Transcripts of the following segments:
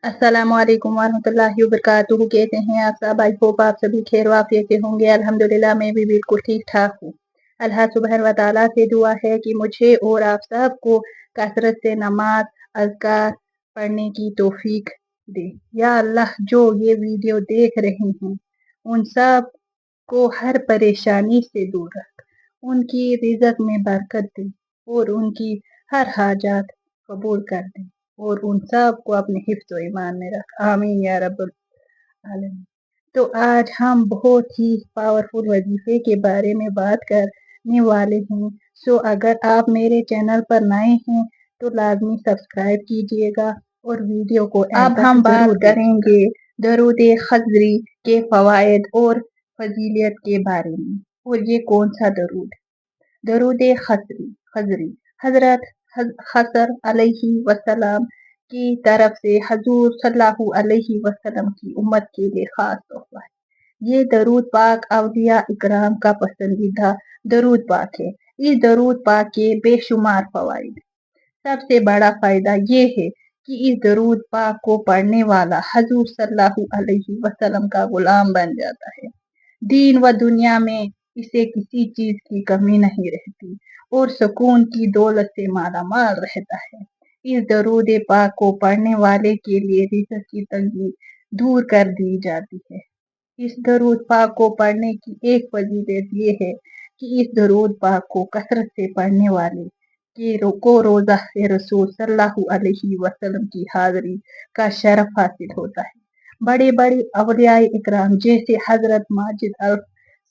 अस्सलाम वालेकुम वरहमतुल्लाहि वबरकातुहू। कैसे हैं आप सब? आई होप आप सभी खैर वाफियत से होंगे। अल्हम्दुलिल्लाह मैं भी बिल्कुल ठीक ठाक हूँ। अल्लाह सुब्हान व तआला से दुआ है कि मुझे और आप सबको कसरत से नमाज अज़कार पढ़ने की तौफीक दे। या अल्लाह, जो ये वीडियो देख रहे हैं उन सब को हर परेशानी से दूर रख, उनकी रिज़्क में बरकत दे और उनकी हर हाजात कबूल कर दे और उन सब को अपने हिफ्ज़ व ईमान में रख। आमीन या रब्बल आलमीन। तो आज हम बहुत ही पावरफुल वजीफे के बारे में बात करने वाले हैं। सो अगर आप मेरे चैनल पर नए हैं तो लाजमी सब्सक्राइब कीजिएगा और वीडियो को अब हम बात करेंगे दरूद खज़री के फवायद और फजीलियत के बारे में। और ये कौन सा दरूद? दरूद खज़री हजरत खज़र अलैहि वसल्लम की तरफ से हजूर सल्लल्लाहु अलैहि वसल्लम की उम्मत के लिए खास तोहफा है। ये दरूद पाक औलिया इकराम का पसंदीदा दरूद पाक है। इस दरूद पाक के बेशुमार फवाइद। सबसे बड़ा फायदा ये है कि इस दरूद पाक को पढ़ने वाला हजूर सल्लल्लाहु अलैहि वसल्लम का गुलाम बन जाता है। दीन व दुनिया में इसे किसी चीज की कमी नहीं रहती और सुकून की दौलत से माला माल रहता है। इस दरूद पाक को पढ़ने वाले के लिए रिज़्क की तंगी दूर कर दी जाती है। इस दरूद पाक को पढ़ने की एक फजीलत ये है कि इस दरूद पाक को कसरत से पढ़ने वाले को रोज़ा रसूल सल्लल्लाहु अलैहि वसल्लम की हाज़री का शरफ हासिल होता है। बड़े बड़े औलिया इकराम जैसे हजरत माजिद अल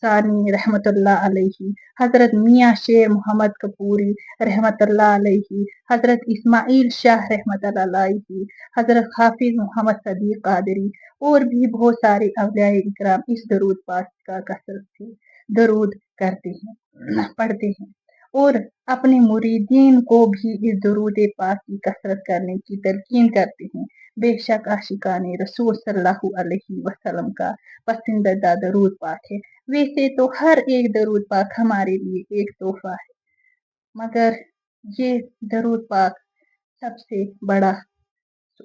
सानी रहमतुल्लाह अलैहि, हजरत मियाँ शेर मोहम्मद कपूरी रहमतुल्लाह अलैहि, हजरत इस्माइल शाह रहमतुल्लाह अलैहि, हजरत हाफिज मोहम्मद सदीक कादरी और भी बहुत सारे औलिया इकराम इस दरूद पाक का कसरत से दरूद करते हैं, पढ़ते हैं और अपने मुरीदीन को भी इस दरूद पाक की कसरत करने की तलकीन करते हैं। बेशक आशिकाने रसूल सल्लल्लाहु अलैहि वसल्लम का पसंदीदा दरूद पाक है। वैसे तो हर एक दरूद पाक हमारे लिए एक तोहफा है, मगर ये दरूद पाक सबसे बड़ा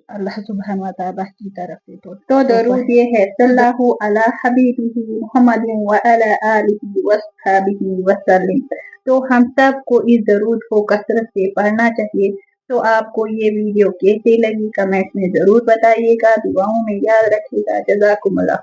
अल्लाह सुब्हान व तआला की तरफ से तो दरूद ये है सल्लल्लाहु अला हबीबिही मुहम्मदिन व अला आलिहि व अस्हाबिही वसल्लम। तो हम सब को इस दरूद को कसरत से पढ़ना चाहिए। तो आपको ये वीडियो कैसे लगी कमेंट में जरूर बताइएगा। दुआओं में याद रखिएगा। जज़ाकुमुल्लाह।